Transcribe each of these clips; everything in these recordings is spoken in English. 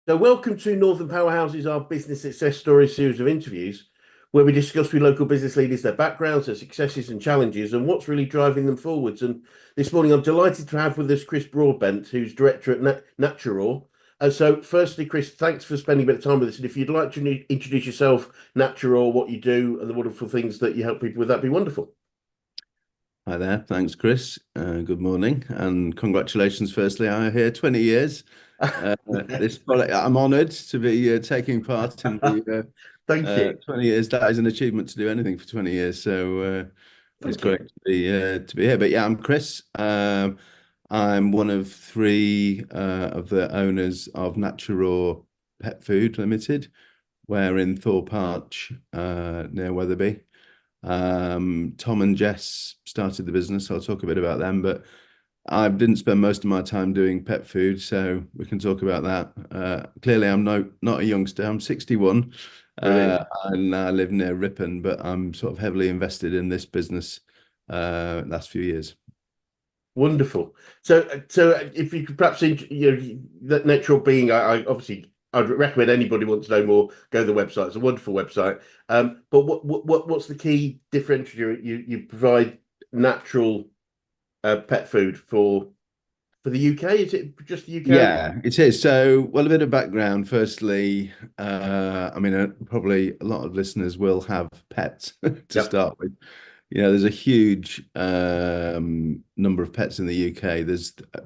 So, welcome to Northern Powerhouses, our business success story series of interviews, where we discuss with local business leaders their backgrounds, their successes and challenges, and what's really driving them forwards. And this morning, I'm delighted to have with us Chris Broadbent, who's director at Naturaw. So, firstly, Chris, thanks for spending a bit of time with us. And if you'd like to introduce yourself, Naturaw, what you do, and the wonderful things that you help people with, that'd be wonderful. Hi there. Thanks, Chris. Good morning and congratulations. Firstly, I here 20 years. This product, I'm honoured to be taking part in the Thank you. 20 years. That is an achievement to do anything for 20 years. So it's Thank you. great to be here. But yeah, I'm Chris. I'm one of three of the owners of Naturaw Pet Food Limited. We're in Thorpe Arch, near Wetherby. Tom and Jess started the business, so I'll talk a bit about them, but I didn't spend most of my time doing pet food, so we can talk about that. Clearly, I'm not a youngster. I'm 61, Brilliant. and I live near Ripon, but I'm sort of heavily invested in this business last few years. Wonderful. So if you could perhaps, that natural being, I obviously I'd recommend anybody wants to know more, go to the website. It's a wonderful website. But what's the key differentiator? You provide natural pet food for the UK? Is it just the UK? Yeah, it is. So, well, a bit of background. Firstly, I mean, probably a lot of listeners will have pets to Yep. start with. There's a huge number of pets in the UK.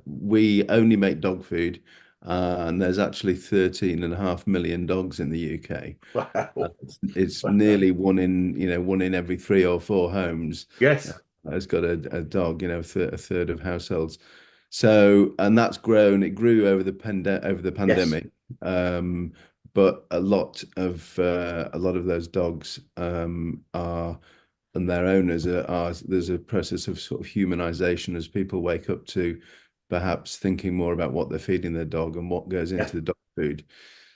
We only make dog food, and there's actually 13.5 million dogs in the UK. Wow. It's nearly one in every three or four homes Yes. has got a dog, a third of households. So, and that's grown. It grew over the Yes. pandemic, but a lot of those dogs are and their owners are there's a process of sort of humanization as people wake up to perhaps thinking more about what they're feeding their dog and what goes Yeah. into the dog food.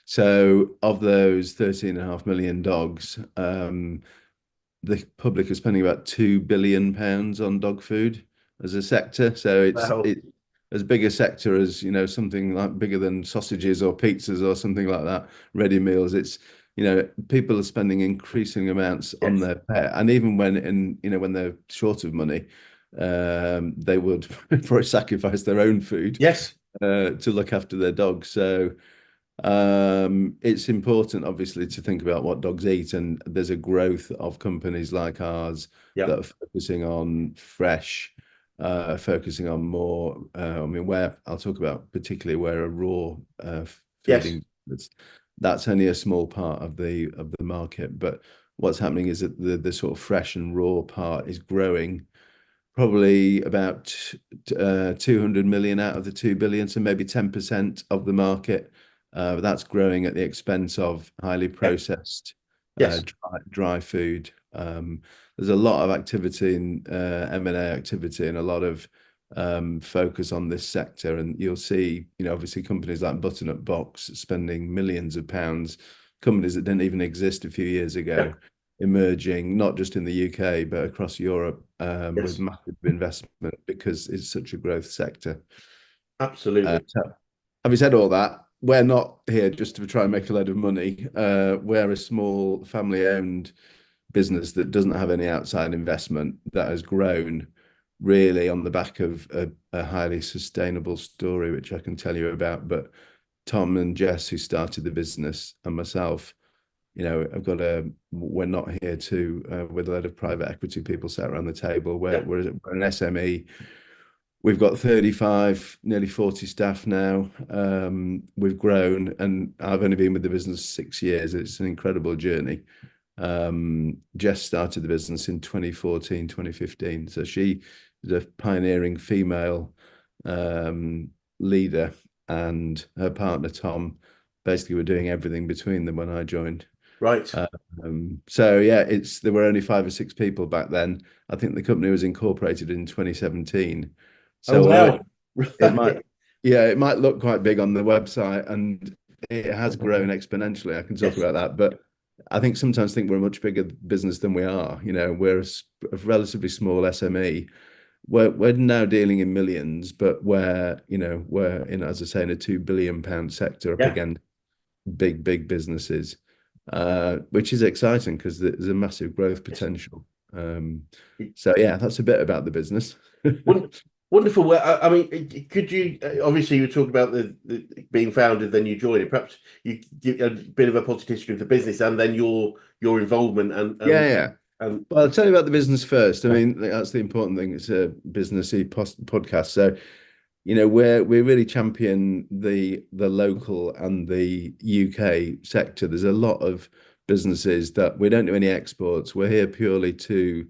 So, of those 13.5 million dogs, the public are spending about £2 billion on dog food as a sector. So Wow. it's as big a sector as, something like bigger than sausages or pizzas or something like that, ready meals. People are spending increasing amounts on Yes. their pet. And even when they're short of money, they would probably sacrifice their own food Yes. to look after their dogs. So it's important, obviously, to think about what dogs eat, and there's a growth of companies like ours Yeah. that are focusing on fresh, focusing on more. I mean, where I'll talk about particularly where a raw Yes. feeding that's only a small part of the market, but what's happening is that the sort of fresh and raw part is growing. Probably about 200 million out of the 2 billion, so maybe 10% of the market. That's growing at the expense of highly Yeah. processed Yes. dry food. There's a lot of activity in M&A activity and a lot of focus on this sector. And you'll see, obviously companies like Butternut Box spending millions of pounds, companies that didn't even exist a few years Yeah. ago, emerging, not just in the UK, but across Europe with Yes. massive investment because it's such a growth sector. Absolutely. So having said all that, we're not here just to try and make a load of money. We're a small family-owned business that doesn't have any outside investment that has grown really on the back of a highly sustainable story, which I can tell you about. But Tom and Jess, who started the business, and myself, we're not here with a lot of private equity people sat around the table. We're, Yeah. we're, we're an SME. We've got 35, nearly 40 staff now. We've grown, and I've only been with the business 6 years. It's an incredible journey. Jess started the business in 2014, 2015. So she is a pioneering female leader, and her partner, Tom, basically were doing everything between them when I joined. Right. So yeah, there were only five or six people back then. I think the company was incorporated in 2017. Oh, So although wow. it might, yeah, it might look quite big on the website, and it has grown exponentially. I can talk Yes. about that, but I think sometimes think we're a much bigger business than we are. We're a relatively small SME. We're now dealing in millions, but we're in, as I say, in a £2 billion sector up Yeah. again. big businesses, which is exciting because there's a massive growth Yes. potential. So yeah, that's a bit about the business. Won- Wonderful. Well, I mean, could you obviously you were talking about the being founded, then you joined it. Perhaps you give a bit of a positive history of the business, and then your involvement Yeah, yeah. and Well, I'll tell you about the business first. I mean, that's the important thing. It's a businessy podcast. So, we really champion the local and the UK sector. There's a lot of businesses that we don't do any exports. We're here purely to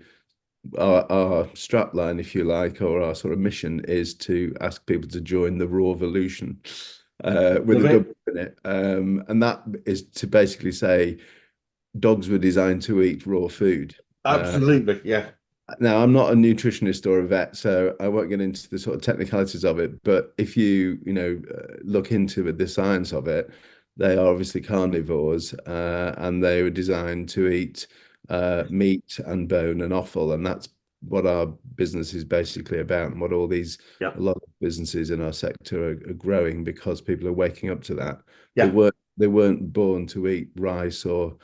our strap line, if you like, or our sort of mission is to ask people to join the Rawvolution, with love a it. double in it. And that is to basically say dogs were designed to eat raw food. Absolutely, yeah, Now, I'm not a nutritionist or a vet, so I won't get into the sort of technicalities of it. But if look into the science of it, they are obviously carnivores, and they were designed to eat meat and bone and offal, and that's what our business is basically about, and what yeah, a lot of businesses in our sector are growing because people are waking up to that. They yeah. weren't born to eat rice or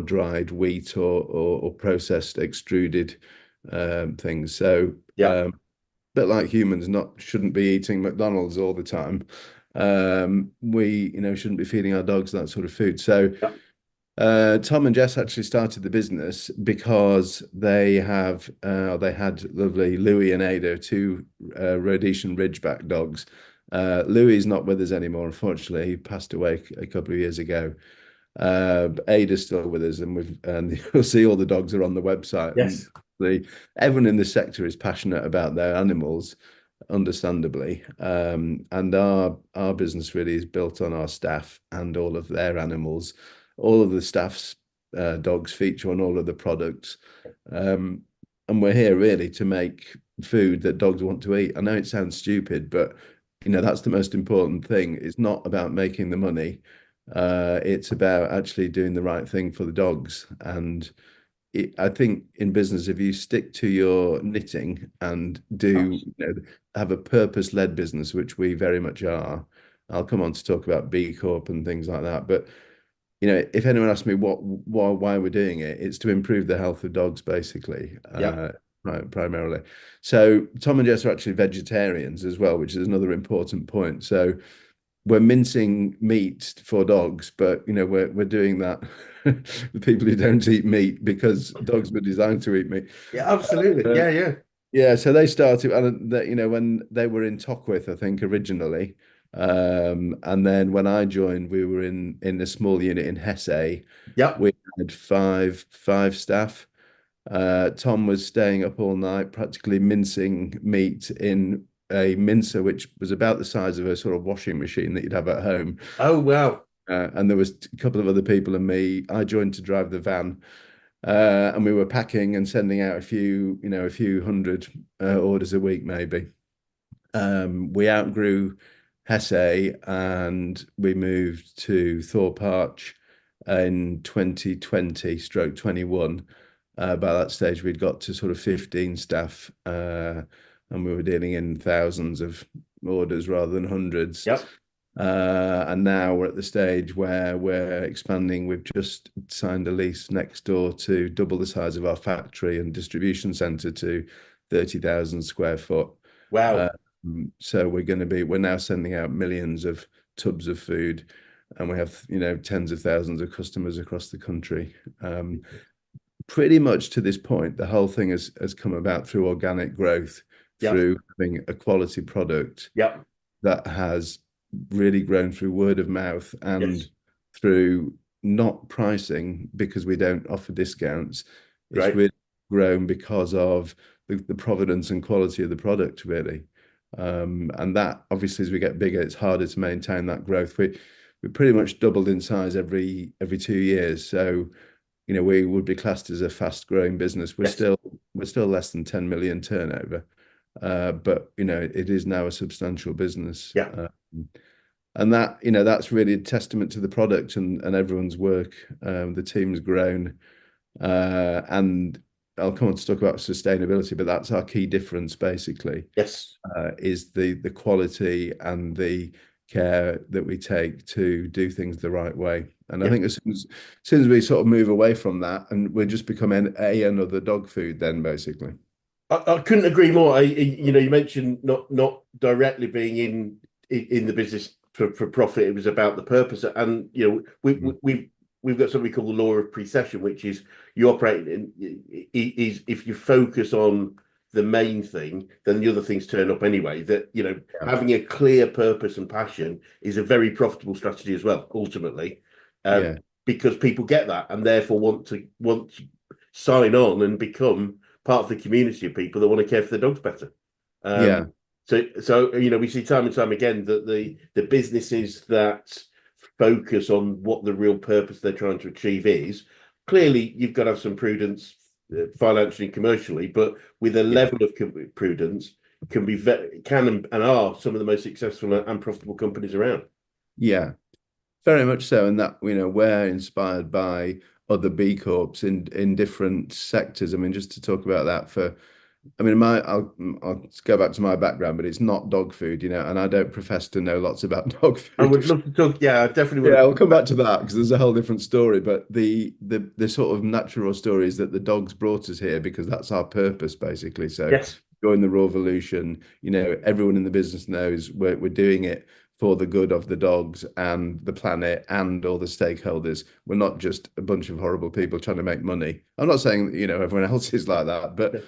dried wheat or processed extruded things. So, Yeah, bit like humans, not shouldn't be eating McDonald's all the time. We, shouldn't be feeding our dogs that sort of food. So, yeah. Tom and Jess actually started the business because they had lovely Louis and Ada, two Rhodesian Ridgeback dogs. Louis is not with us anymore, unfortunately. He passed away a couple of years ago. But Ada's still with us, and you'll see all the dogs are on the website. And Yes, everyone in the sector is passionate about their animals, understandably. And our business really is built on our staff and all of their animals. All of the staff's dogs feature on all of the products. Um, and we're here really to make food that dogs want to eat. I know it sounds stupid, but that's the most important thing. It's not about making the money. It's about actually doing the right thing for the dogs. And I think in business, if you stick to your knitting and have a purpose-led business, which we very much are, I'll come on to talk about B-Corp and things like that. But if anyone asks me why we're doing it, it's to improve the health of dogs, basically, yeah. primarily. So Tom and Jess are actually vegetarians as well, which is another important point. So we're mincing meat for dogs, but we're doing that with people who don't eat meat because dogs were designed to eat meat. Yeah, absolutely. Uh, Yeah, yeah. yeah, so they started, and that when they were in Tockwith, I think originally, and then when I joined, we were in a small unit in Hesse. Yeah. We had five staff. Tom was staying up all night, practically mincing meat in a mincer, which was about the size of a sort of washing machine that you'd have at home. Oh, wow. And there was a couple of other people and me. I joined to drive the van, and we were packing and sending out a few hundred orders a week, maybe. We outgrew Hesse and we moved to Thorpe Arch in 2020 stroke 21. By that stage, we'd got to sort of 15 staff, and we were dealing in thousands of orders rather than hundreds. Yep. And now we're at the stage where we're expanding. We've just signed a lease next door to double the size of our factory and distribution center to 30,000 square foot. Wow. So we're now sending out millions of tubs of food, and we have, tens of thousands of customers across the country. Pretty much to this point, the whole thing has come about through organic growth, Yep. through having a quality product Yep. that has really grown through word of mouth and Yes. through not pricing because we don't offer discounts. It's Great. really grown because of the provenance and quality of the product, really. And that obviously, as we get bigger, it's harder to maintain that growth. We pretty much doubled in size every 2 years. So, we would be classed as a fast growing business. Yes. We're still less than 10 million turnover. But it is now a substantial business. Yeah. And that's really a testament to the product and everyone's work. The team's grown. And I'll come on to talk about sustainability, but that's our key difference basically, Yes. is the quality and the care that we take to do things the right way. And I Yeah. think as soon as we sort of move away from that, and we're just becoming another dog food, then basically. I couldn't agree more. You mentioned not directly being in the business for profit. It was about the purpose, and we've got something we call the law of precession, which is you operate is if you focus on the main thing, then the other things turn up anyway. That Yeah. having a clear purpose and passion is a very profitable strategy as well, ultimately, Yeah. because people get that and therefore want to sign on and become part of the community of people that want to care for their dogs better. Yeah. So we see time and time again that the businesses that focus on what the real purpose they're trying to achieve is, clearly you've got to have some prudence financially and commercially, but with a Yeah. level of prudence can and are some of the most successful and profitable companies around. Yeah. Very much so. And that, we're inspired by other B Corps in different sectors. I mean, just to talk about that I'll go back to my background, but it's not dog food, and I don't profess to know lots about dog I food. would love to talk. Yeah, I definitely Yeah, want I'll to. come back to that because there's a whole different story. But the sort of natural story is that the dogs brought us here because that's our purpose, basically. So Yes, join the Rawvolution, everyone in the business knows we're doing it for the good of the dogs and the planet and all the stakeholders. We're not just a bunch of horrible people trying to make money. I'm not saying, everyone else is like that, but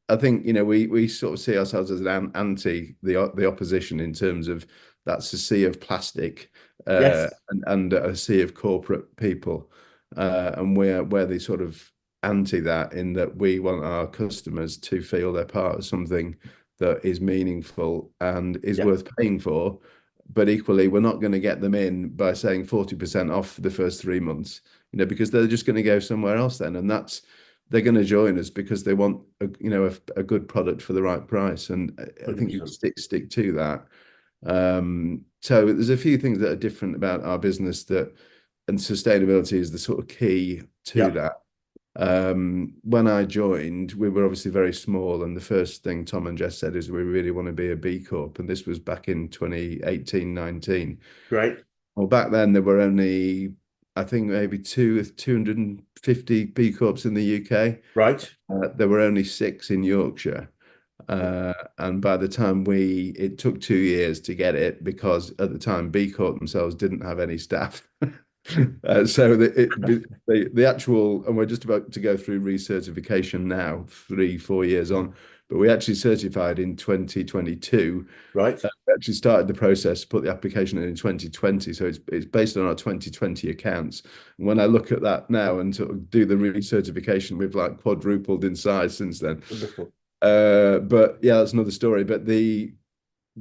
I think we sort of see ourselves as an anti the opposition in terms of that's a sea of plastic yes, and a sea of corporate people, and we're the sort of anti that in that we want our customers to feel they're part of something that is meaningful and is yeah, worth paying for. But equally, we're not going to get them in by saying 40% off for the first 3 months, because they're just going to go somewhere else then, and they're going to join us because they want a good product for the right price, and I think you 100%. stick to that. So there's a few things that are different about our business and sustainability is the sort of key to Yeah, that. When I joined, we were obviously very small, and the first thing Tom and Jess said is we really want to be a B Corp, and this was back in 2018-19. great, Well, back then there were only, I think, maybe 250 B Corps in the UK. right, There were only 6 in Yorkshire. And by the time it took 2 years to get it because at the time B Corp themselves didn't have any staff. So the actual, and we're just about to go through recertification now, 3-4 years on, but we actually certified in 2022. right. We actually started the process, put the application in 2020. So it's based on our 2020 accounts. And when I look at that now and sort of do the recertification, we've like quadrupled in size since then. Wonderful. But yeah, that's another story. But the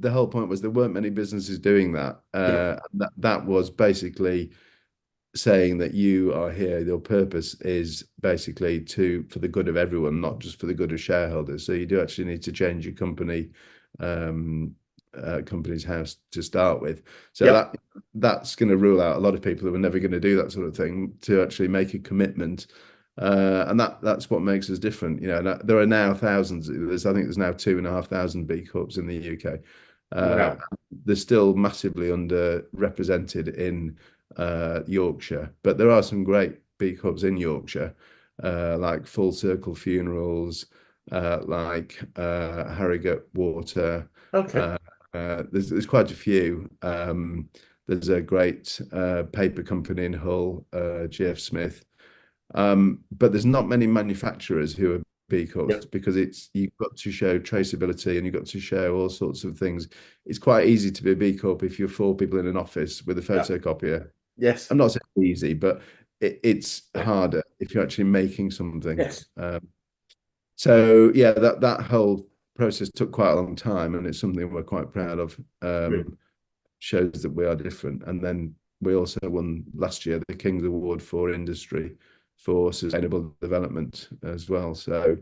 whole point was there weren't many businesses doing that. Yeah, That was basically saying that you are here, your purpose is basically for the good of everyone, not just for the good of shareholders. So you do actually need to change your company's house to start with. So yep, that's going to rule out a lot of people who are never going to do that sort of thing to actually make a commitment. And that's what makes us different. There are now thousands. I think there's now 2,500 B Corps in the UK. wow, They're still massively underrepresented in Yorkshire, but there are some great B Corps in Yorkshire, like Full Circle Funerals, like Harrogate Water. okay, Uh, there's quite a few. There's a great paper company in Hull, GF Smith. But there's not many manufacturers who are B Corps yep, because you've got to show traceability and you've got to show all sorts of things. It's quite easy to be a B Corp if you're 4 people in an office with a yeah, photocopier. yes, I'm not saying easy, but it's harder if you're actually making something. yes, So yeah, that whole process took quite a long time, and it's something we're quite proud of. really, Shows that we are different. And then we also won last year the King's Award for Industry for Sustainable Development as well. So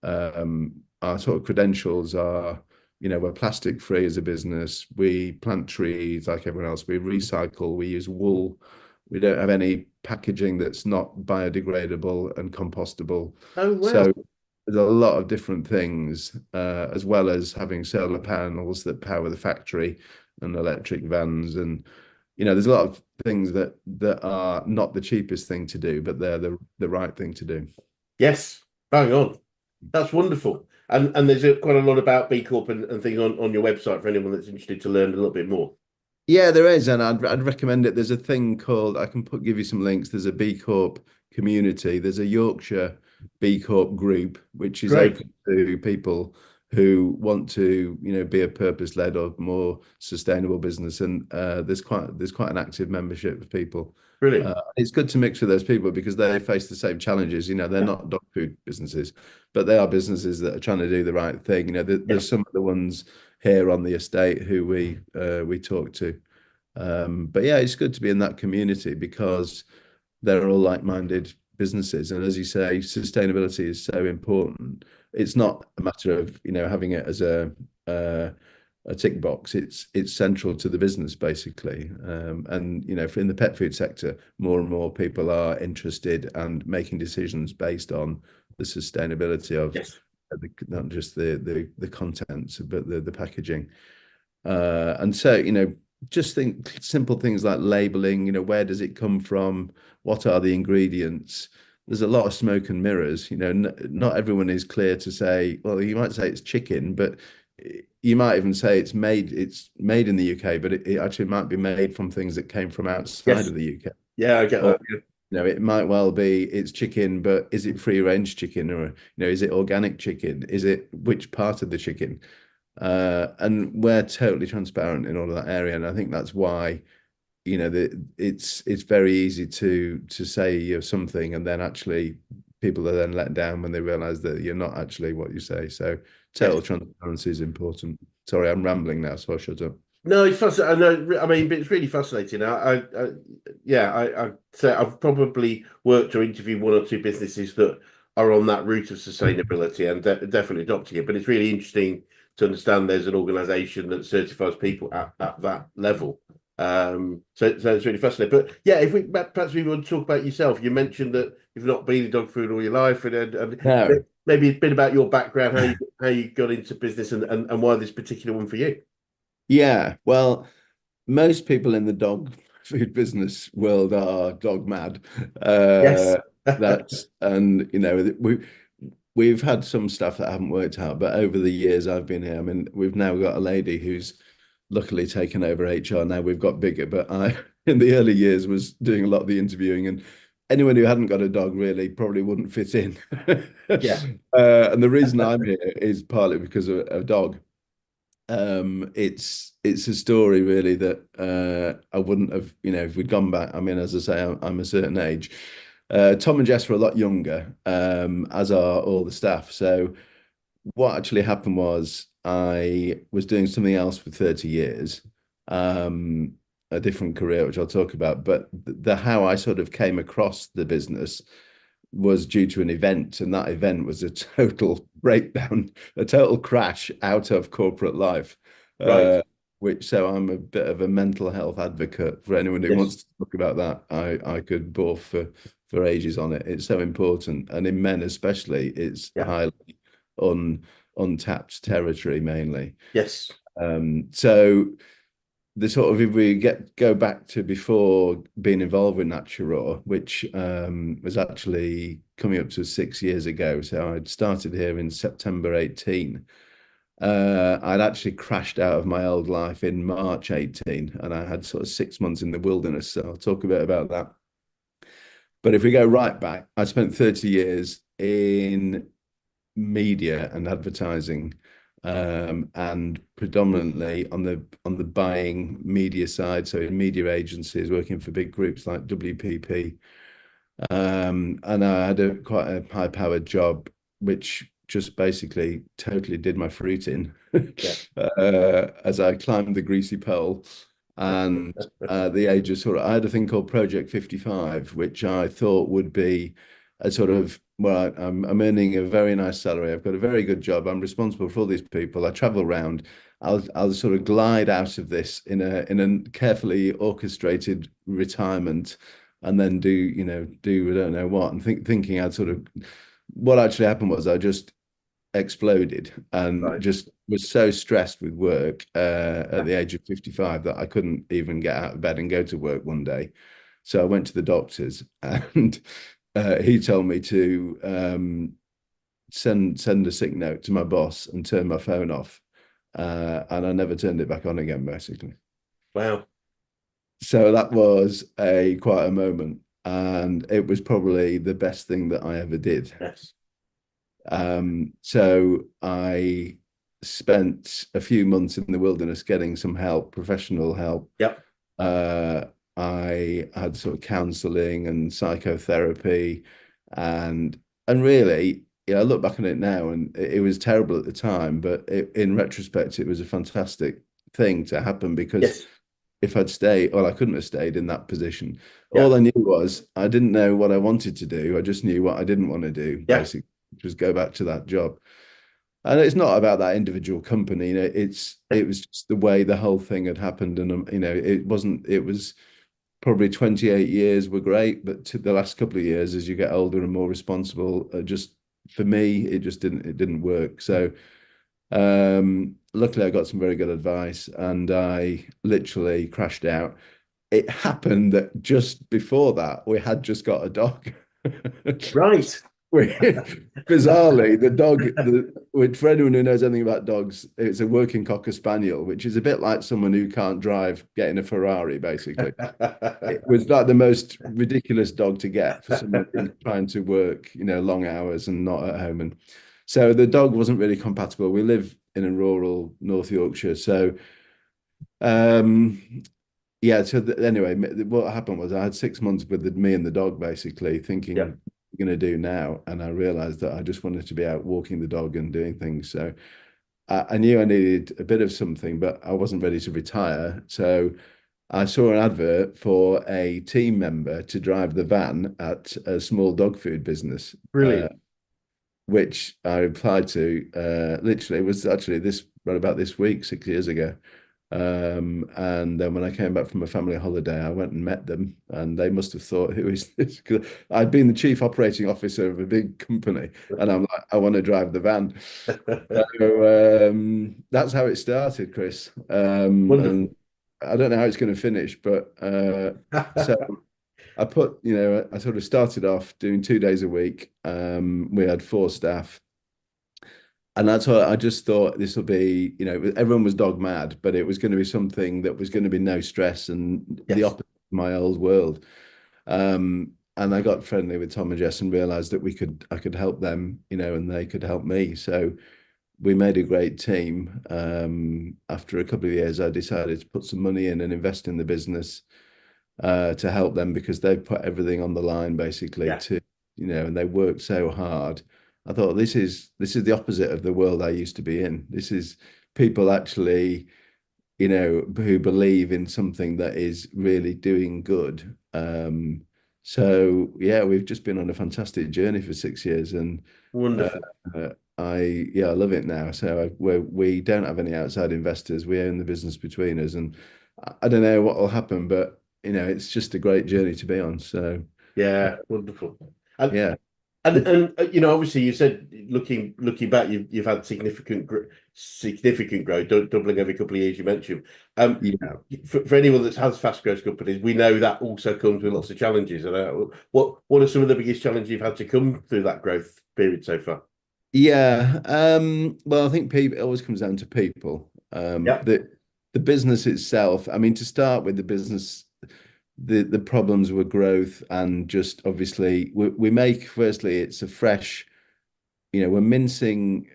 our sort of credentials are, we're plastic free as a business. We plant trees like everyone else. We recycle. We use wool. We don't have any packaging that's not biodegradable and compostable. oh So wow, there's a lot of different things, as well as having solar panels that power the factory and electric vans. And, there's a lot of things that are not the cheapest thing to do, but they're the right thing to do. Yes, bang on. That's wonderful. And there's quite a lot about B Corp and things on your website for anyone that's interested to learn a little bit more. Yeah, there is, and I'd recommend it. There's a thing called, I can give you some links. There's a B Corp community. There's a Yorkshire B Corp group, which is Great. open to people who want to, be a purpose-led or more sustainable business. And there's quite an active membership of people. Brilliant. It's good to mix with those people because they face the same challenges. They're Yeah. not dog food businesses, but they are businesses that are trying to do the right thing. Yeah. There's some of the ones here on the estate who we talk to. But yeah, it's good to be in that community because they're all like-minded businesses. And as you say, sustainability is so important. It's not a matter of, having it as a tick box. It's central to the business basically. And in the pet food sector, more and more people are interested and making decisions based on the sustainability of Yes. not just the contents, but the packaging. And so, just think simple things like labeling, where does it come from? What are the ingredients? There's a lot of smoke and mirrors, not everyone is clear to say, well, you might say it's chicken, but you might even say it's made in the UK, but it actually might be made from things that came from outside Yes. of the UK. Yeah, I get Or, that. Yeah. it might well be it's chicken, but is it free range chicken or, is it organic chicken? Is it which part of the chicken? And we're totally transparent in all of that area, and I think that's why it's very easy to say you're something, and then actually people are then let down when they realize that you're not actually what you say. So Yes. total transparency is important. Sorry, I'm rambling now, so I'll shut up. No, it's fascinating. I know. I mean, but it's really fascinating. Yeah, I say I've probably worked or interviewed one or two businesses that are on that route of sustainability and definitely adopting it. But it's really interesting to understand there's an organisation that certifies people at that level. So it's really fascinating. But yeah, if we perhaps we want to talk about yourself. You mentioned that you've not been in dog food all your life, and No. maybe a bit about your background, how you got into business, and why this particular one for you. Yeah, well, most people in the dog food business world are dog mad. Yes. That's and we've had some stuff that haven't worked out, but over the years I've been here, I mean, we've now got a lady who's luckily taken over HR. Now we've got bigger, but I in the early years was doing a lot of the interviewing, and anyone who hadn't got a dog really probably wouldn't fit in. Yeah. And the reason I'm here is partly because of a dog. It's a story really that I wouldn't have, if we'd gone back. I mean, as I say, I'm a certain age. Tom and Jess were a lot younger, as are all the staff. So what actually happened was I was doing something else for 30 years, a different career, which I'll talk about. But the how I sort of came across the business was due to an event, and that event was a total breakdown, a total crash out of corporate life. Right. Which so I'm a bit of a mental health advocate for anyone who Yes. wants to talk about that. I could bore for ages on it. It's so important, and in men especially, it's Yeah. highly un untapped territory mainly. Yes. So the sort of if we go back to before being involved with Naturaw, which was actually coming up to 6 years ago. So I'd started here in September 18. I'd actually crashed out of my old life in March 18, and I had sort of 6 months in the wilderness. So I'll talk a bit about that. But if we go right back, I spent 30 years in media and advertising, and predominantly on the buying media side, so in media agencies, working for big groups like WPP. And I had quite a high-powered job, which just basically totally did my fruit in Yeah. as I climbed the greasy pole. And the age of sort of, I had a thing called Project 55, which I thought would be a sort of, well, I'm earning a very nice salary. I've got a very good job. I'm responsible for all these people. I travel around. I'll sort of glide out of this in a carefully orchestrated retirement, and then do I don't know what, and thinking I'd sort of what actually happened was I just exploded and Right. just was so stressed with work at the age of 55 that I couldn't even get out of bed and go to work one day. So I went to the doctors and he told me to send a sick note to my boss and turn my phone off. And I never turned it back on again, basically. Wow. So that was a quite a moment. And it was probably the best thing that I ever did. Yes. So I spent a few months in the wilderness getting some help, professional help. Yep. Uh, I had sort of counseling and psychotherapy, and really, I look back on it now, and it was terrible at the time, but in retrospect, it was a fantastic thing to happen because Yes. if I'd stayed, well, I couldn't have stayed in that position. Yeah. All I knew was I didn't know what I wanted to do. I just knew what I didn't want to do, Yeah. basically, which was go back to that job. And it's not about that individual company, it was just the way the whole thing had happened. And it wasn't, it was probably 28 years were great, but to the last couple of years, as you get older and more responsible, just for me, it didn't work. So luckily I got some very good advice and I literally crashed out. It happened that just before that, we had just got a dog. Right. Bizarrely, the dog, for anyone who knows anything about dogs, it's a working Cocker Spaniel, which is a bit like someone who can't drive getting a Ferrari, basically. It was like the most ridiculous dog to get for someone who's trying to work, long hours and not at home. And so the dog wasn't really compatible. We live in a rural North Yorkshire. So, yeah. So anyway, what happened was I had 6 months with me and the dog, basically Yeah. thinking, going to do now? And I realized that I just wanted to be out walking the dog and doing things. So I knew I needed a bit of something, but I wasn't ready to retire. So I saw an advert for a team member to drive the van at a small dog food business, Brilliant. which I applied to. Literally, it was actually right about this week, 6 years ago. And then when I came back from a family holiday, I went and met them, and they must have thought, "Who is this?" 'Cause I'd been the chief operating officer of a big company, and I'm like, "I want to drive the van." So that's how it started, Chris. Wonderful. And I don't know how it's going to finish, but so I put, I sort of started off doing 2 days a week. We had 4 staff. And that's what I just thought this will be, everyone was dog mad, but it was going to be something that was going to be no stress and the Yes. opposite of my old world. And I got friendly with Tom and Jess and realized that I could help them, and they could help me. So we made a great team. After a couple of years, I decided to put some money in and invest in the business to help them because they've put everything on the line basically Yeah. and they worked so hard. I thought this is the opposite of the world I used to be in. This is people actually, who believe in something that is really doing good. So yeah, we've just been on a fantastic journey for 6 years, and uh, Wonderful. I love it now. So we don't have any outside investors. We own the business between us, and I don't know what will happen, but it's just a great journey to be on. So Yeah. Wonderful. And yeah, obviously, you said looking back, you've had significant growth, doubling every couple of years. You mentioned. yeah. For anyone that has fast growth companies, we know that also comes with lots of challenges. And what are some of the biggest challenges you've had to come through that growth period so far? Yeah. Well, I think people it always comes down to people. Yeah. The business itself, I mean, to start with the business, the problems were growth and just obviously we make firstly it's a fresh, we're mincing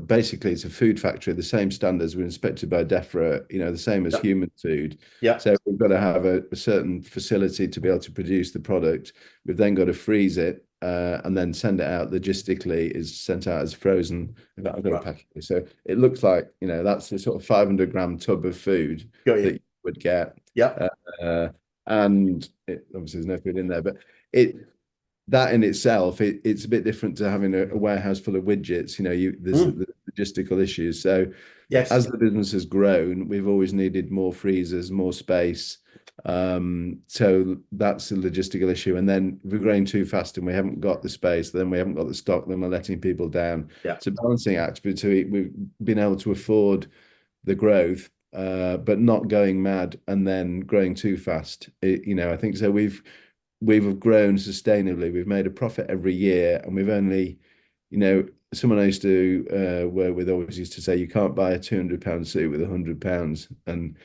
basically it's a food factory, the same standards were inspected by DEFRA, the same as Yeah. human food. Yeah. So we've got to have a certain facility to be able to produce the product. We've then got to freeze it and then send it out logistically is sent out as frozen. I've got a Right. package. So it looks like, that's the sort of 500-gram tub of food Got that you. you would get. Yeah. Uh, and obviously there's no food in there, but it that in itself, it's a bit different to having a warehouse full of widgets. There's Mm. the logistical issues. So Yes. as the business has grown, we've always needed more freezers, more space. So that's a logistical issue. And then if we're growing too fast and we haven't got the space, then we haven't got the stock, then we're letting people down. Yeah. It's a balancing act between we've been able to afford the growth, but not going mad and then growing too fast. I think so. We've grown sustainably. We've made a profit every year, and we've only, someone I used to work with always used to say, you can't buy a £200 suit with £100, and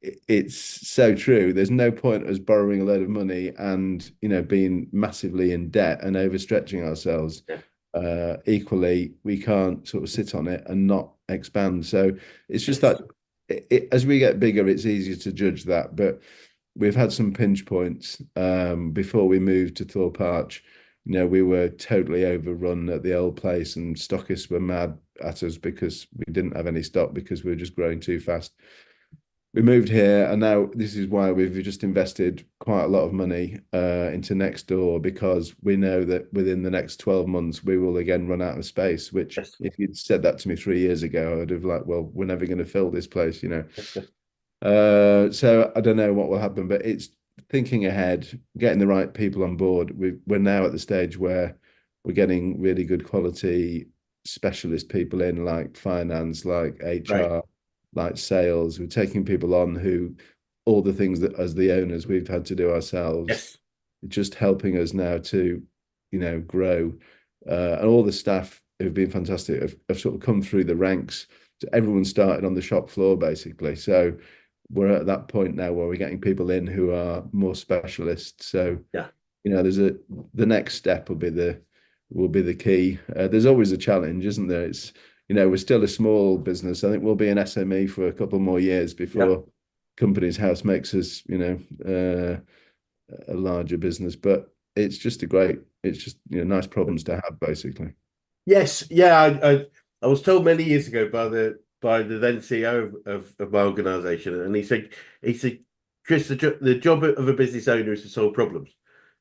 it's so true. There's no point us borrowing a load of money and being massively in debt and overstretching ourselves. Yeah. Equally, we can't sort of sit on it and not expand. So it's just Yes. that as we get bigger, it's easier to judge that. But we've had some pinch points. Before we moved to Thorpe Arch, we were totally overrun at the old place, and stockists were mad at us because we didn't have any stock because we were just growing too fast. We moved here, and now this is why we've just invested quite a lot of money into next door, because we know that within the next 12 months we will again run out of space, which Yes. if you'd said that to me 3 years ago, I would have like, well, we're never going to fill this place. So I don't know what will happen, but it's thinking ahead, getting the right people on board. We're now at the stage where we're getting really good quality specialist people in, like finance, like Right. HR, like sales. We're taking people on who all the things that as the owners we've had to do ourselves, Yes. just helping us now to, grow. And all the staff who've been fantastic have sort of come through the ranks. So everyone started on the shop floor basically. So we're at that point now where we're getting people in who are more specialists. So Yeah. the next step will be the key. There's always a challenge, isn't there? It's we're still a small business. I think we'll be an SME for a couple more years before Companies House makes us a larger business. But it's just nice problems to have basically. Yes. Yeah. I was told many years ago by the then CEO of my organisation, and he said, Chris, the job of a business owner is to solve problems.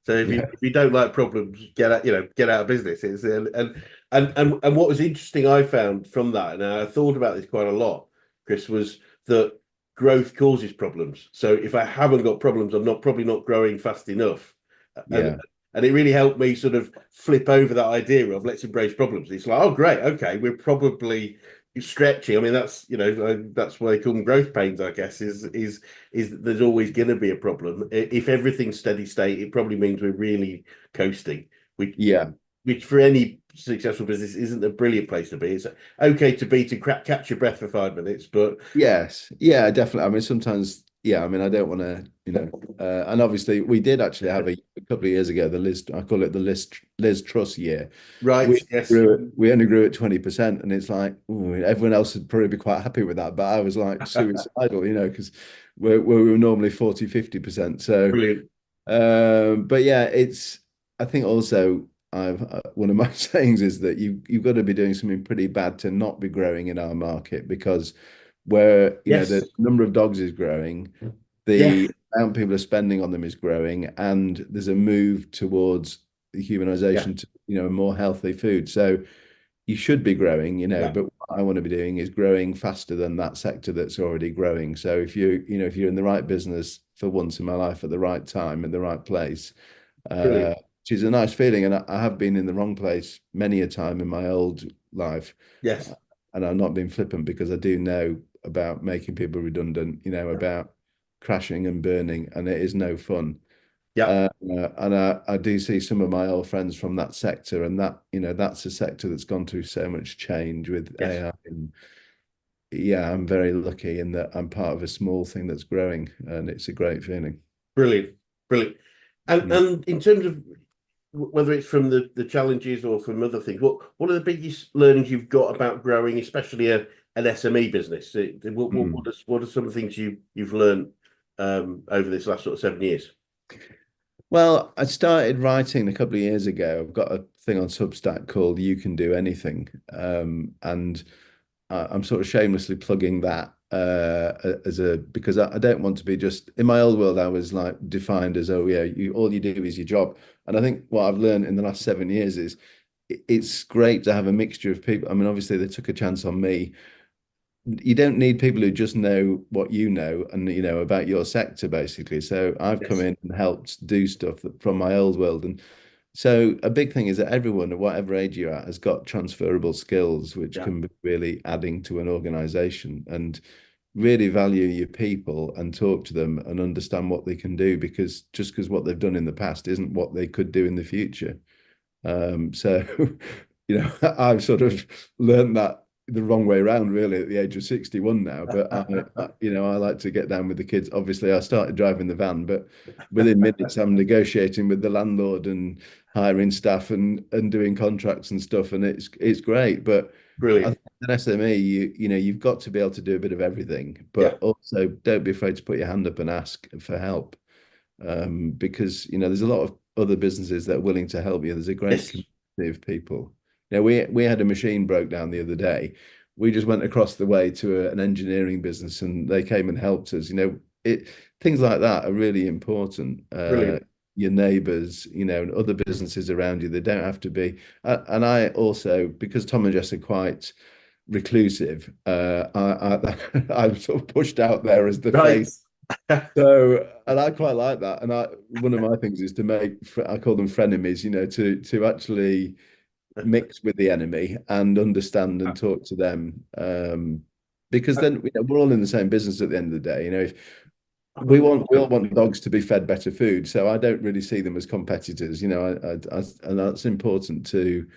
So Yeah. if you don't like problems, get out of business. It's and what was interesting I found from that, and I thought about this quite a lot, Chris, was that growth causes problems. So if I haven't got problems, I'm probably not growing fast enough. And Yeah. and it really helped me sort of flip over that idea of let's embrace problems. It's like, oh, great, okay, we're probably stretching. I mean, that's why they call them growth pains, I guess. Is that there's always going to be a problem. If everything's steady state, it probably means we're really coasting, which Yeah. which for any successful business isn't a brilliant place to be. It's okay to be to catch your breath for 5 minutes, but Yes. Yeah, definitely. I mean, sometimes, yeah, I mean, I don't want to, and obviously we did actually have a couple of years ago, I call it the Liz Truss year. right, We yes, we only grew at 20%, and it's like, ooh, everyone else would probably be quite happy with that. But I was like suicidal, because we were normally 40, 50%. So, brilliant. but yeah, I think also I've one of my sayings is that you've got to be doing something pretty bad to not be growing in our market, because where the Yes, number of dogs is growing, yeah, the amount people are spending on them is growing, and there's a move towards the yeah, humanization to a more healthy food. So you should be growing, yeah, but what I want to be doing is growing faster than that sector that's already growing. So if you're in the right business for once in my life at the right time in the right place, brilliant. which is a nice feeling. And I have been in the wrong place many a time in my old life, Yes, and I'm not being flippant because I do know about making people redundant, about crashing and burning, and it is no fun. yeah, And I do see some of my old friends from that sector, and that's a sector that's gone through so much change with yes, AI. And yeah, I'm very lucky in that I'm part of a small thing that's growing, and it's a great feeling. brilliant, brilliant. And Mm. and in terms of whether it's from the challenges or from other things, what are the biggest learnings you've got about growing, especially an SME business? Mm. What are some of the things you've learned over this last sort of 7 years? Well, I started writing a couple of years ago. I've got a thing on Substack called "You Can Do Anything," and I'm sort of shamelessly plugging that because I don't want to be just in my old world. I was like defined as, oh yeah, all you do is your job. And I think what I've learned in the last 7 years is it's great to have a mixture of people. I mean, obviously they took a chance on me, you don't need people who just know what you know and about your sector basically. So I've come Yes. in and helped do stuff from my old world, and so a big thing is that everyone, at whatever age you're at, has got transferable skills which Yeah. can be really adding to an organization, and really value your people and talk to them and understand what they can do, because just because what they've done in the past isn't what they could do in the future. So, I've sort of learned that the wrong way around, really, at the age of 61 now. But I like to get down with the kids. Obviously, I started driving the van, but within minutes, I'm negotiating with the landlord and hiring staff and doing contracts and stuff, and it's great. But I Brilliant. think as an SME, you've got to be able to do a bit of everything, Yeah. but also don't be afraid to put your hand up and ask for help, because there's a lot of other businesses that are willing to help you. There's a great Yes. community of people. We had a machine broke down the other day. We just went across the way to an engineering business, and they came and helped us. Things like that are really important. Brilliant. Your neighbours, and other businesses around you. They don't have to be. And I also, because Tom and Jess are quite reclusive, I'm sort of pushed out there as the Right. face. So, and I quite like that. And one of my things is to make, I call them frenemies, to actually mix with the enemy and understand and talk to them. Because then we're all in the same business at the end of the day. If we all 100%. want dogs to be fed better food, so I don't really see them as competitors. And that's important to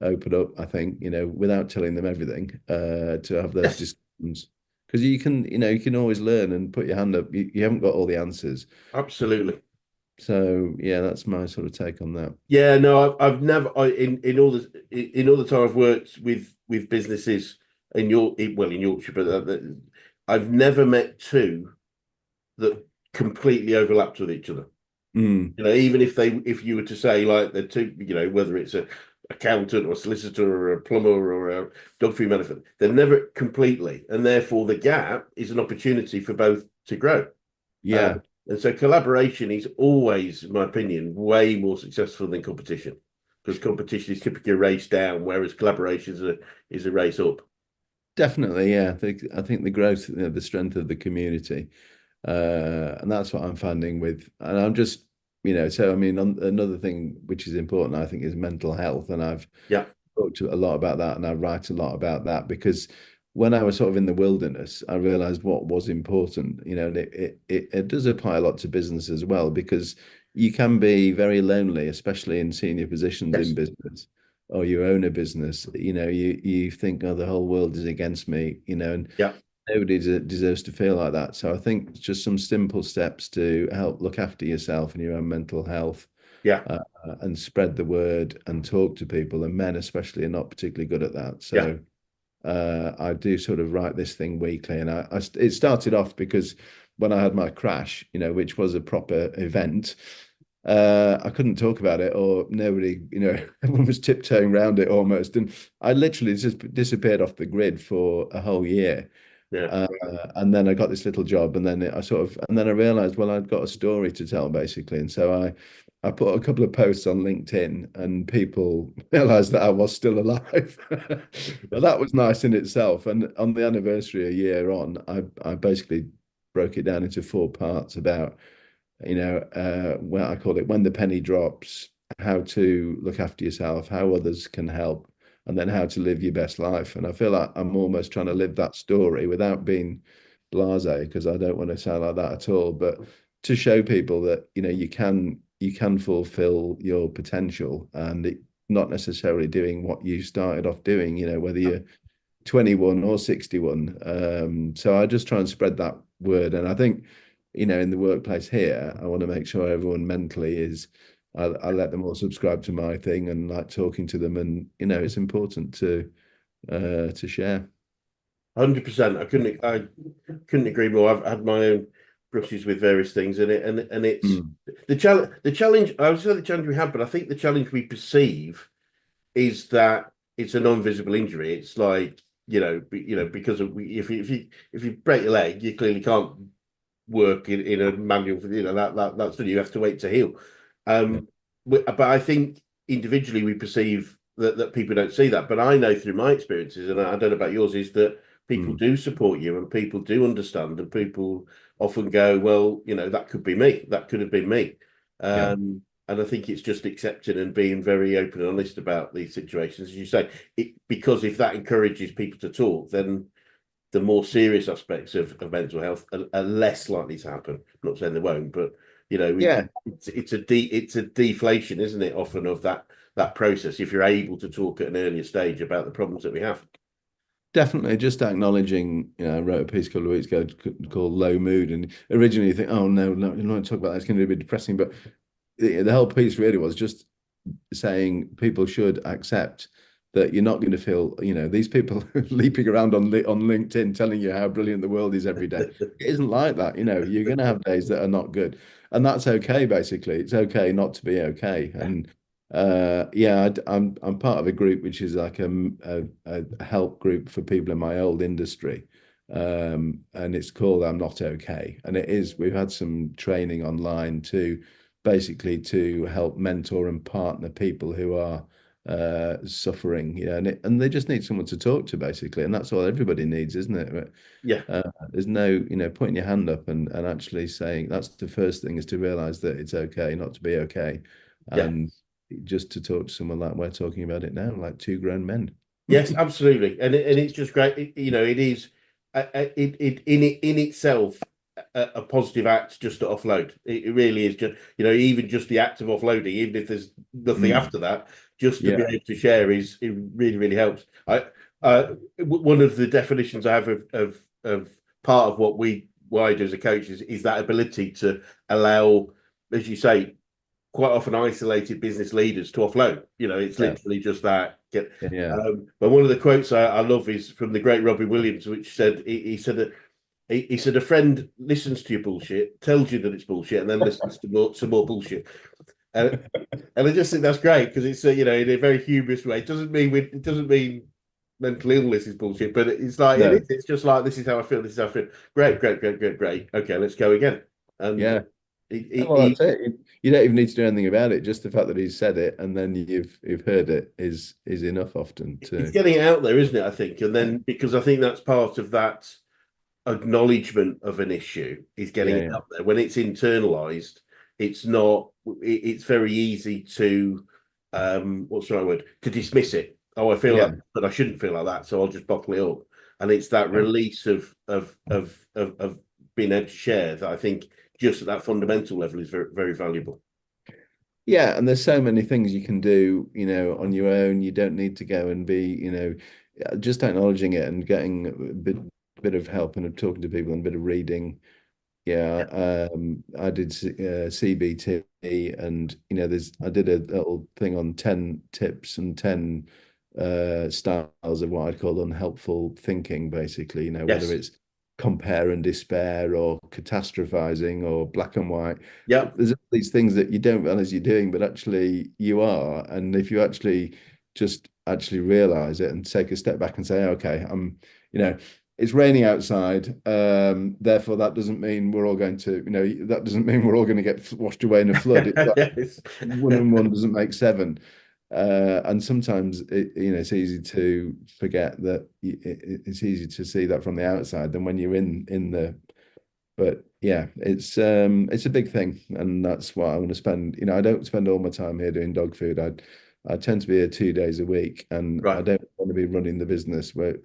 open up, I think, without telling them everything, to have those Yes. discussions. Because you can always learn and put your hand up. You haven't got all the answers. Absolutely. So yeah, that's my sort of take on that. Yeah, no, I've never in all the time I've worked with businesses in Yorkshire, but I've never met two that completely overlapped with each other. Mm, Even if you were to say like the two, whether it's a accountant or a solicitor or a plumber or a dog food manufacturer, they're never completely, and therefore the gap is an opportunity for both to grow. Uh, yeah, and so collaboration is always, in my opinion, way more successful than competition, because competition is typically a race down, whereas collaboration is a race up. definitely. Yeah, I think the growth, the strength of the community, and that's what I'm finding with. And I'm just, so I mean, another thing which is important, I think, is mental health, and I've Yeah, talked a lot about that, and I write a lot about that because when I was sort of in the wilderness, I realized what was important, and it does apply a lot to business as well, because you can be very lonely, especially in senior positions in yes, business, or you own a business. You think, oh, the whole world is against me, and yeah, nobody deserves to feel like that. So I think just some simple steps to help look after yourself and your own mental health, yeah, and spread the word and talk to people. And men, especially, are not particularly good at that. yeah, So I do sort of write this thing weekly, and it started off because when I had my crash, which was a proper event, I couldn't talk about it, or nobody, everyone was tiptoeing around it almost, and I literally just disappeared off the grid for a whole year. yeah. Uh, and then I got this little job, and then and then I realized, well, I'd got a story to tell basically, and so I put a couple of posts on LinkedIn, and people realized that I was still alive. But that was nice in itself. And on the anniversary a year on, I basically broke it down into 4 parts about, what I call it, when the penny drops, how to look after yourself, how others can help, and then how to live your best life. And I feel like I'm almost trying to live that story without being blasé, because I don't want to sound like that at all, but to show people that, you can fulfill your potential, and not necessarily doing what you started off doing, whether you're 21 or 61. So I just try and spread that word. And I think, in the workplace here, I want to make sure everyone mentally is, I let them all subscribe to my thing and like talking to them. And, it's important to share. 100%. I couldn't agree more. I've had my own brushes with various things, and it's Mm. the challenge. The challenge. I would say the challenge we have, but I think the challenge we perceive is that it's a non-visible injury. It's like because if you break your leg, you clearly can't work in a manual. That's what you have to wait to heal. Yeah. But I think individually we perceive that people don't see that. But I know through my experiences, and I don't know about yours, is that people do support you and people do understand, and people often go, well, that could be me, that could have been me. Yeah. And I think it's just accepting and being very open and honest about these situations, as you say, because if that encourages people to talk, then the more serious aspects of mental health are less likely to happen. I'm not saying they won't, but Yeah. it's a deflation, isn't it? Often of that process, if you're able to talk at an earlier stage about the problems that we have. Definitely, just acknowledging. I wrote a piece a couple of weeks ago called "Low Mood," and originally you think, "Oh no, no, you don't want to talk about that. It's going to be a bit depressing." But the whole piece really was just saying people should accept that you're not going to feel, these people leaping around on LinkedIn telling you how brilliant the world is every day. It isn't like that. You're going to have days that are not good, and that's okay. Basically, it's okay not to be okay. And yeah, I'm part of a group which is like a help group for people in my old industry. And it's called I'm Not Okay. And it is, we've had some training online to basically to help mentor and partner people who are suffering, and they just need someone to talk to basically, and that's all everybody needs, isn't it? Yeah. There's no, putting your hand up and actually saying that's the first thing, is to realize that it's okay not to be okay, Yeah. and just to talk to someone like we're talking about it now, like two grown men. Yes, absolutely, and it's just great. It is in itself a positive act just to offload. It really is just even just the act of offloading, even if there's nothing Mm. after that, just to be Yeah, able to share it really really helps. One of the definitions I have of part of what I do as a coach is that ability to allow, as you say, quite often isolated business leaders to offload. It's yeah, literally just that. yeah. But one of the quotes I love is from the great Robin Williams, which said he said that he said a friend listens to your bullshit, tells you that it's bullshit, and then listens to some more bullshit. And I just think that's great because it's in a very humorous way. It doesn't mean mental illness is bullshit, but it's like it No, is. It's just like this is how I feel. This is how I feel. Great, great, great, great, great. Okay, let's go again. And yeah. Well, he that's it. You don't even need to do anything about it. Just the fact that he's said it and then you've heard it is enough often it's to. getting it out there, isn't it? I think, and Yeah, then because I think that's part of that acknowledgement of an issue is getting yeah, it yeah, out there. When it's internalized, it's not. It's very easy to what's the right word, to dismiss it. Oh, I feel like, yeah. but I shouldn't feel like that, so I'll just bottle it up. And it's that Yeah. release of being able to share that I think just at that fundamental level is very very valuable. Yeah, and there's so many things you can do, on your own. You don't need to go and be, just acknowledging it and getting a bit of help and talking to people and a bit of reading. Yeah, I did CBT, and I did a little thing on 10 tips and 10 styles of what I'd call unhelpful thinking, basically, whether Yes. it's compare and despair or catastrophizing or black and white. Yeah. There's all these things that you don't realize you're doing, but actually you are. And if you actually just actually realize it and take a step back and say, okay, it's raining outside. Therefore, that doesn't mean we're all going to, that doesn't mean we're all going to get washed away in a flood. It's like Yes. one and one doesn't make seven. And sometimes it's easy to forget that it's easy to see that from the outside than when you're in the. But yeah, it's a big thing, and that's what I want to spend. I don't spend all my time here doing dog food. I tend to be here 2 days a week, and I Right. don't want to be running the business where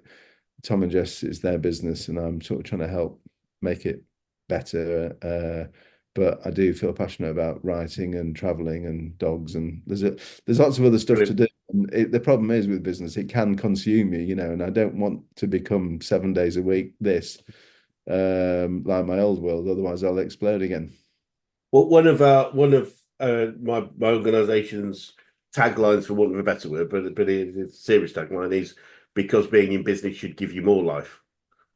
Tom and Jess is their business, and I'm sort of trying to help make it better. But I do feel passionate about writing and traveling and dogs, and there's lots of other stuff to Brilliant. do. And the problem is with business, it can consume you, and I don't want to become 7 days a week like my old world. Otherwise, I'll explode again. Well, one of my organisation's taglines, for want of a better word, but it's a serious tagline, is because being in business should give you more life.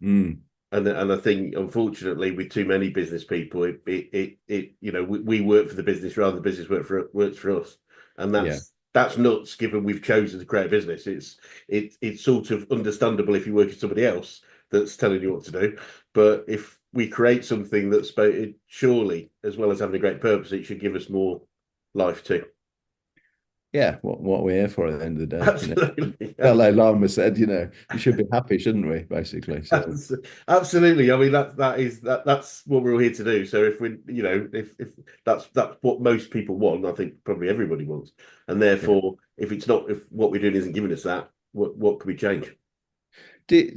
Mm, And I think, unfortunately, with too many business people, we work for the business rather than the business works for us, and yeah. that's nuts. Given we've chosen to create a business, it's sort of understandable if you work for somebody else that's telling you what to do, but if we create something that's surely, as well as having a great purpose, it should give us more life too. yeah, what we're here for at the end of the day, you know. Absolutely. Dalai Lama said, you know, we should be happy, shouldn't we? Basically. So Absolutely. I mean, that's what we're all here to do. So if we, if that's what most people want, I think probably everybody wants. And yeah. therefore, if what we're doing isn't giving us that, what can we change?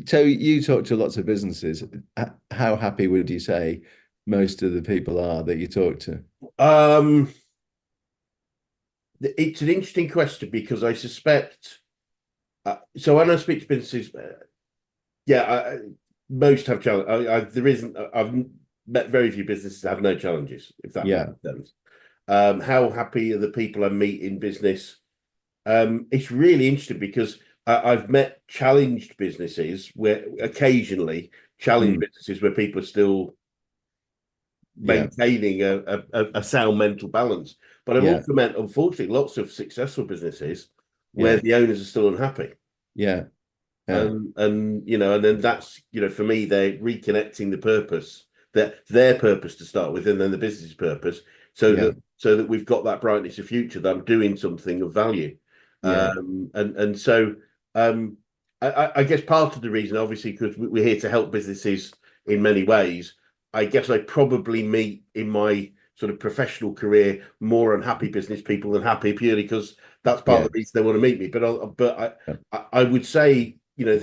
So you talk to lots of businesses. How happy would you say most of the people are that you talk to? Um, it's an interesting question because I suspect. So when I speak to businesses, yeah, most have challenge. There isn't. I've met very few businesses that have no challenges. If that makes Yeah. sense. How happy are the people I meet in business? It's really interesting because I've met challenged businesses where occasionally challenged Mm, businesses where people are still yeah. maintaining a sound mental balance. But I've Yeah. also met, unfortunately, lots of successful businesses where Yeah. the owners are still unhappy. Yeah. Yeah. And then that's, for me, they're reconnecting the purpose, their purpose to start with, and then the business purpose, so Yeah. that we've got that brightness of future, that I'm doing something of value. Yeah. And so I guess part of the reason, obviously, because we're here to help businesses in many ways, I guess I probably meet in my sort of professional career more unhappy business people than happy, purely because that's part Yeah. of the reason they want to meet me. But I would say,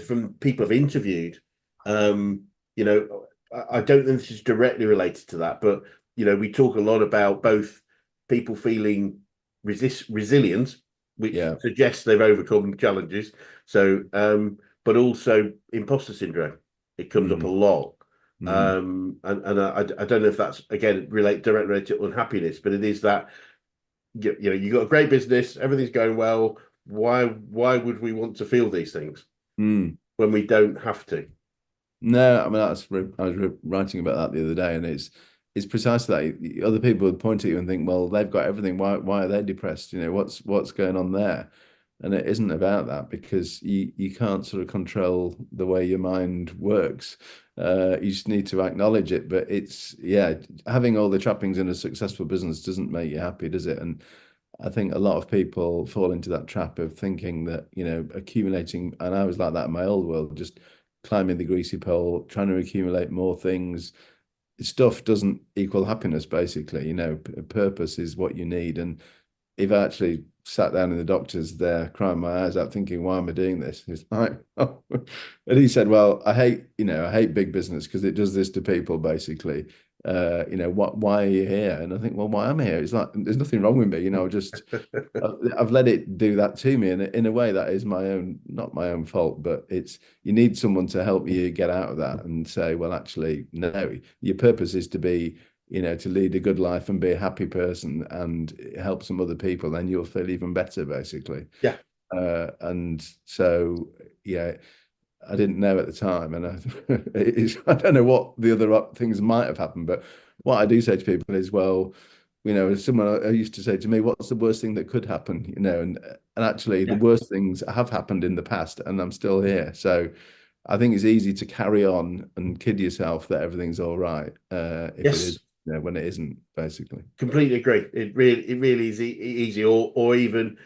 from people I've interviewed, um, I don't think this is directly related to that, but we talk a lot about both people feeling resilient, which Yeah. suggests they've overcome challenges. So, but also imposter syndrome. It comes up a Mm, lot. mm. And I don't know if that's again directly related to unhappiness, but it is that you got a great business, everything's going well. Why would we want to feel these things Mm. when we don't have to? No, I mean I was writing about that the other day, and it's precisely that. Other people would point at you and think, well, they've got everything. Why are they depressed? You know, what's going on there? And it isn't about that because you can't sort of control the way your mind works. You just need to acknowledge it. But it's yeah, having all the trappings in a successful business doesn't make you happy, does it? And I think a lot of people fall into that trap of thinking that, you know, accumulating, and I was like that in my old world, just climbing the greasy pole, trying to accumulate more things. Stuff doesn't equal happiness, basically. You know, purpose is what you need. And if I actually sat down in the doctor's there crying my eyes out thinking, why am I doing this? He's like, oh. And he said, well, I hate big business because it does this to people, basically. Why are you here? And I think, well, why am I here? It's like, there's nothing wrong with me. I've let it do that to me. And in a way, that is not my own fault, but you need someone to help you get out of that and say, well, actually, no, your purpose is to be, to lead a good life and be a happy person and help some other people, then you'll feel even better, basically. Yeah. And so, yeah, I didn't know at the time, and I don't know what the other things might have happened, but what I do say to people is, well, someone I used to say to me, what's the worst thing that could happen? And actually, the Yeah. worst things have happened in the past, and I'm still here. So I think it's easy to carry on and kid yourself that everything's all right, if it is, Yes. when it isn't, basically. Completely agree. It really is easy, or even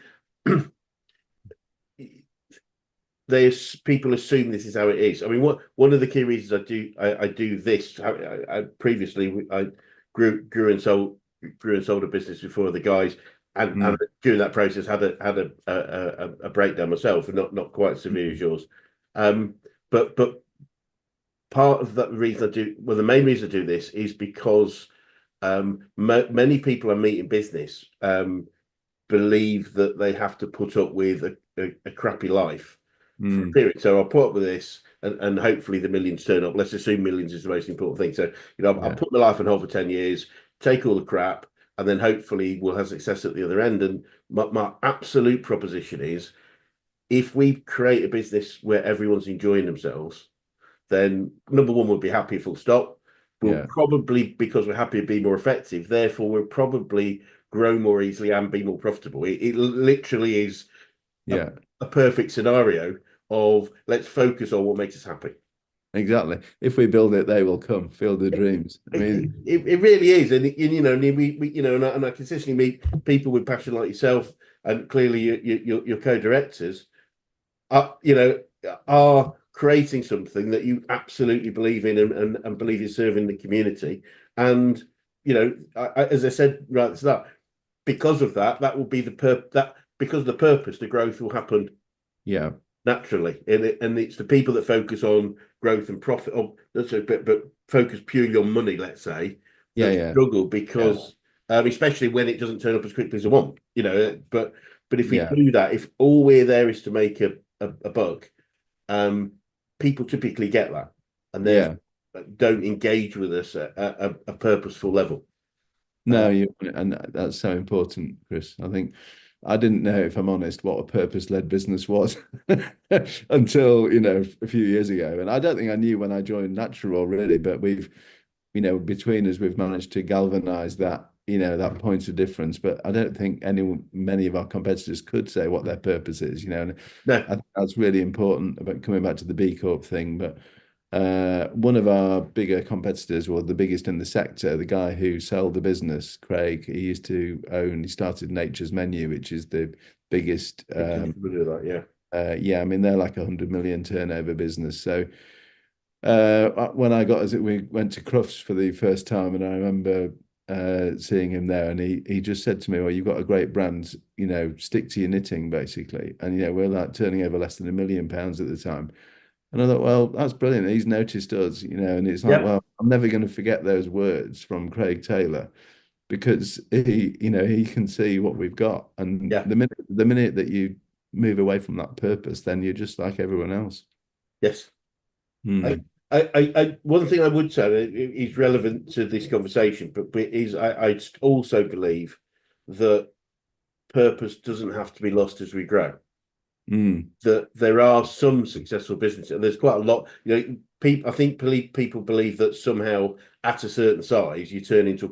people assume this is how it is. I mean, one of the key reasons I do this. Previously I grew and sold a business before the guys, and Mm, during that process had a breakdown myself, and not quite as severe as yours. But part of that reason I do, well, the main reason I do this is because many people I meet in business believe that they have to put up with a crappy life for a mm, period. So I'll put up with this, and hopefully the millions turn up. Let's assume millions is the most important thing. So I'll yeah, put my life on hold for 10 years, take all the crap, and then hopefully we'll have success at the other end. And my absolute proposition is, if we create a business where everyone's enjoying themselves, then number one, we'll be happy, full stop. We'll yeah, probably, because we're happy, be more effective. Therefore, we'll probably grow more easily and be more profitable. It literally is a, yeah. a perfect scenario of let's focus on what makes us happy. Exactly. If we build it, they will come. Field of dreams. I It, mean, it, it really is, and we and I consistently meet people with passion like yourself, and clearly your co-directors are, you know, are creating something that you absolutely believe in and believe is serving the community. And, you know, as I said right at the start, because of that, that will be because of the purpose, the growth will happen Yeah. naturally. And it's the people that focus on growth and profit, or but focus purely on money, let's say, Yeah. that Yeah. struggle because, especially when it doesn't turn up as quickly as I want, you know. But if we Yeah. do that, if all we're there is to make a buck, people typically get that, and therefore Yeah. don't engage with us at a purposeful level. No, and that's so important, Chris. I think I didn't know, if I'm honest, what a purpose-led business was until, a few years ago. And I don't think I knew when I joined Naturaw really, but between us, we've managed to galvanize that, that point of difference. But I don't think many of our competitors could say what their purpose is, and No, I think that's really important about coming back to the B-Corp thing. But one of our bigger competitors, or the biggest in the sector, the guy who sold the business, Craig, he started Nature's Menu, which is the biggest. Yeah, I mean, they're like 100 million turnover business. So when I got, we went to Crufts for the first time, and I remember seeing him there, and he just said to me, "Well, you've got a great brand, stick to your knitting, basically." And we're like turning over less than £1 million at the time. And I thought, well, that's brilliant. He's noticed us, and it's like, yep, well, I'm never going to forget those words from Craig Taylor, because he can see what we've got. And yeah, the minute that you move away from that purpose, then you're just like everyone else. yes. I, Hmm. one thing I would say that is relevant to this conversation, but I also believe that purpose doesn't have to be lost as we grow. Mm. That there are some successful businesses, and there's quite a lot. People, I think people believe that somehow at a certain size you turn into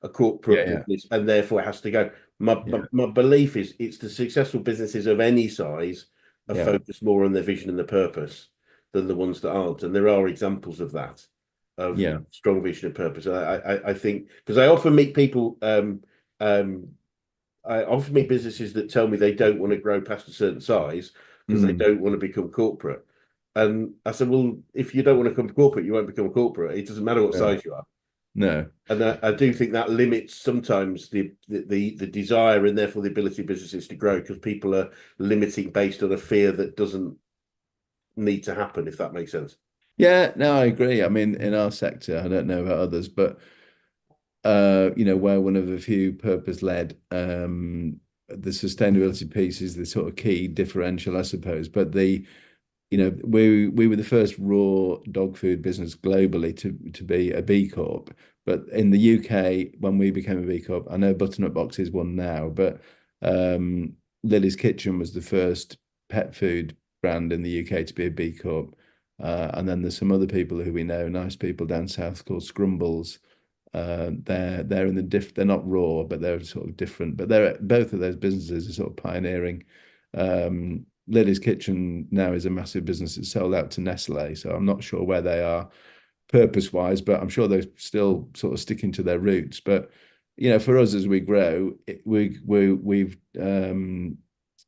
a corporate Yeah, business, and therefore it has to go. My, yeah, my my belief is it's the successful businesses of any size are yeah, focused more on their vision and their purpose than the ones that aren't, and there are examples of that, of yeah, strong vision and purpose. I think because I often meet people. I often meet businesses that tell me they don't want to grow past a certain size because they mm, don't want to become corporate. And I said, well, if you don't want to become corporate, you won't become corporate. It doesn't matter what yeah. size you are. No, And I do think that limits sometimes the desire and therefore the ability of businesses to grow because people are limiting based on a fear that doesn't need to happen, if that makes sense. yeah, no, I agree. I mean, in our sector, I don't know about others, but we're one of the few purpose-led. The sustainability piece is the sort of key differential, I suppose. But we were the first raw dog food business globally to be a B Corp. But in the UK, when we became a B Corp, I know Butternut Box is one now, but Lily's Kitchen was the first pet food brand in the UK to be a B Corp. And then there's some other people who we know, nice people down south called Scrumbles. They're in the they're not raw, but they're sort of different. But they're both of those businesses are sort of pioneering. Lily's Kitchen now is a massive business. It's sold out to Nestle, so I'm not sure where they are purpose-wise, but I'm sure they're still sort of sticking to their roots. But for us as we grow, we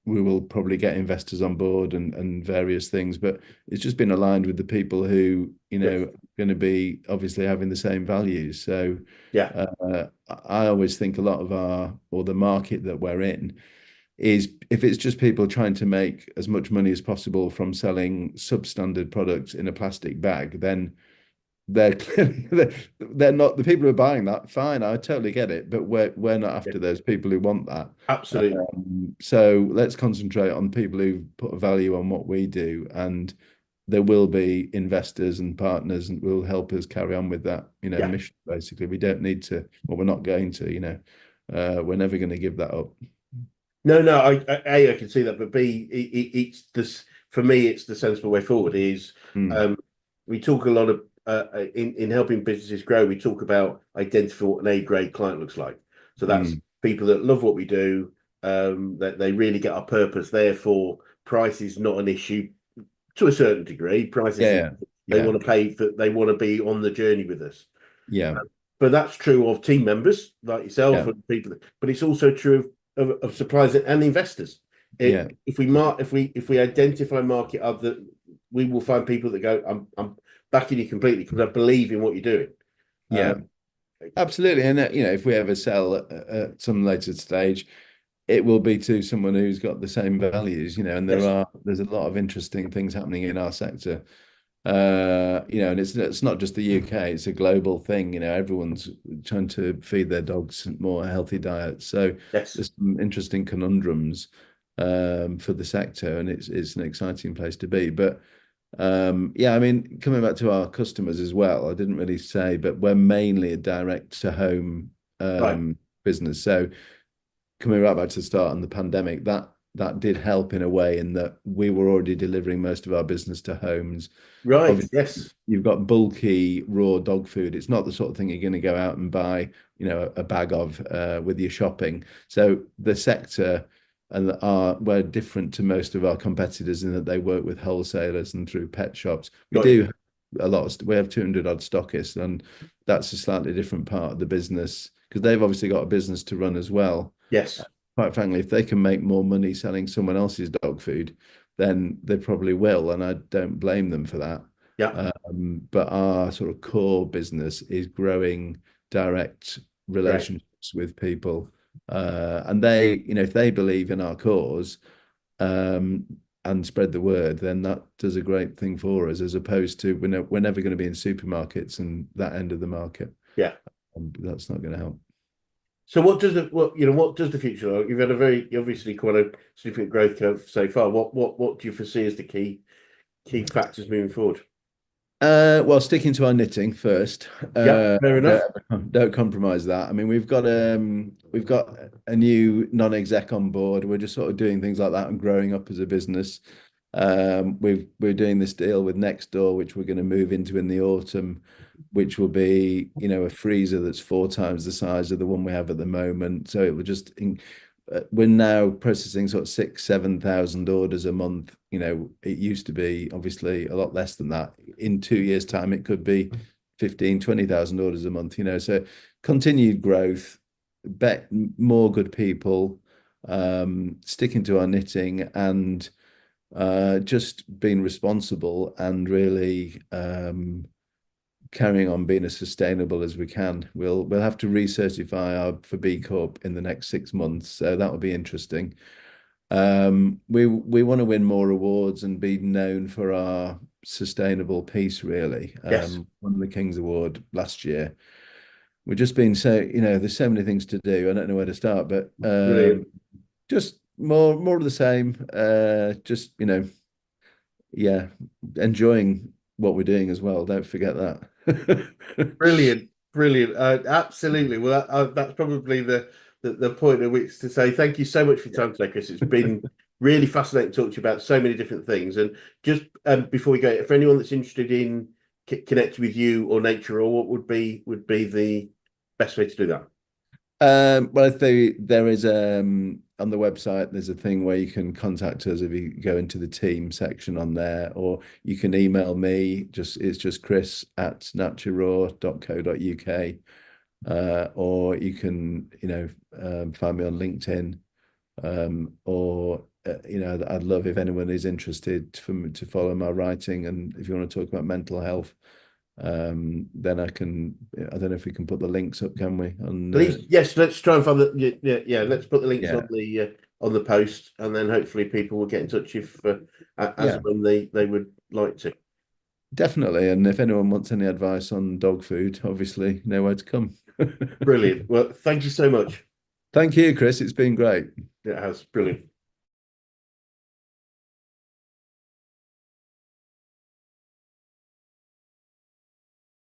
will probably get investors on board and various things, but it's just been aligned with the people who Yes. are going to be obviously having the same values. So Yeah. I always think a lot of the market that we're in is, if it's just people trying to make as much money as possible from selling substandard products in a plastic bag, then they're clearly they're not the people who are buying that. Fine, I totally get it, but we're not Yeah. after those people who want that. Absolutely. So let's concentrate on people who put a value on what we do, and there will be investors and partners and will help us carry on with that, Yeah. mission. Basically, we don't need to, well, we're not going to, we're never going to give that up. No. I can see that, but B, it's this for me. It's the sensible way forward. Is Mm, um, we talk a lot of in helping businesses grow. We talk about identifying what an A grade client looks like. So that's mm. people that love what we do. That they really get our purpose. Therefore, price is not an issue to a certain degree. Price is Yeah, they yeah, want to pay for. They want to be on the journey with us. yeah, But that's true of team members like yourself yeah, and people. But it's also true of suppliers and investors. Yeah. If we identify market of that, we will find people that go, I'm backing you completely because I believe in what you're doing. Yeah. Absolutely. And if we ever sell at some later stage, it will be to someone who's got the same values, and Yes. there's a lot of interesting things happening in our sector. And it's not just the UK, it's a global thing. Everyone's trying to feed their dogs more healthy diets. So Yes. there's some interesting conundrums for the sector, and it's an exciting place to be. But yeah, I mean, coming back to our customers as well, I didn't really say, but we're mainly a direct to home Right. business. So coming right back to the start on the pandemic, that did help in a way in that we were already delivering most of our business to homes. Right. Obviously, Yes. you've got bulky raw dog food. It's not the sort of thing you're going to go out and buy, a bag of with your shopping. So the sector we're different to most of our competitors in that they work with wholesalers and through pet shops. We Got you. do we have 200 odd stockists, and that's a slightly different part of the business because they've obviously got a business to run as well. Yes. Quite frankly, if they can make more money selling someone else's dog food, then they probably will, and I don't blame them for that. Yeah. But our sort of core business is growing direct Great. relationships with people, and if they believe in our cause, and spread the word, then that does a great thing for us, as opposed to we're never going to be in supermarkets and that end of the market. Yeah. That's not going to help. So what does the future look? You've had obviously quite a significant growth curve so far. What do you foresee as the key factors moving forward? Well, sticking to our knitting first. Yeah, fair enough. Don't compromise that. I mean, we've got a new non-exec on board. We're just sort of doing things like that and growing up as a business. We're doing this deal with Nextdoor, which we're going to move into in the autumn, which will be, a freezer that's 4 times the size of the one we have at the moment. So it will we're now processing sort of 6,000-7,000 orders a month. It used to be obviously a lot less than that. In 2 years' time, it could be 15,000-20,000 orders a month. So continued growth, bet more good people, sticking to our knitting, and just being responsible and really carrying on being as sustainable as we can. We'll have to recertify for B-Corp in the next 6 months, so that will be interesting. We want to win more awards and be known for our sustainable piece, really. Yes. Won the King's Award last year. We've just been there's so many things to do. I don't know where to start, but Brilliant. just more of the same. Just yeah, enjoying what we're doing as well. Don't forget that. Brilliant. Brilliant. Absolutely. Well, that's probably the point at which to say thank you so much for your time today, Chris. It's been really fascinating to talk to you about so many different things. And just before we go, for anyone that's interested in connecting with you or Naturaw, what would be the best way to do that? Well, there is on the website, there's a thing where you can contact us if you go into the team section on there, or you can email me. It's just chris@naturaw.co.uk, or you can find me on LinkedIn, or I'd love if anyone is interested to follow my writing, and if you want to talk about mental health. Then I don't know if we can put the links up, can we? Please, yes, let's try and find yeah, let's put the links Yeah. on the post, and then hopefully people will get in touch if as and when they would like to. Definitely. And if anyone wants any advice on dog food, obviously know where to come. Brilliant. Well, thank you so much. Thank you, Chris. It's been great. It has. Brilliant.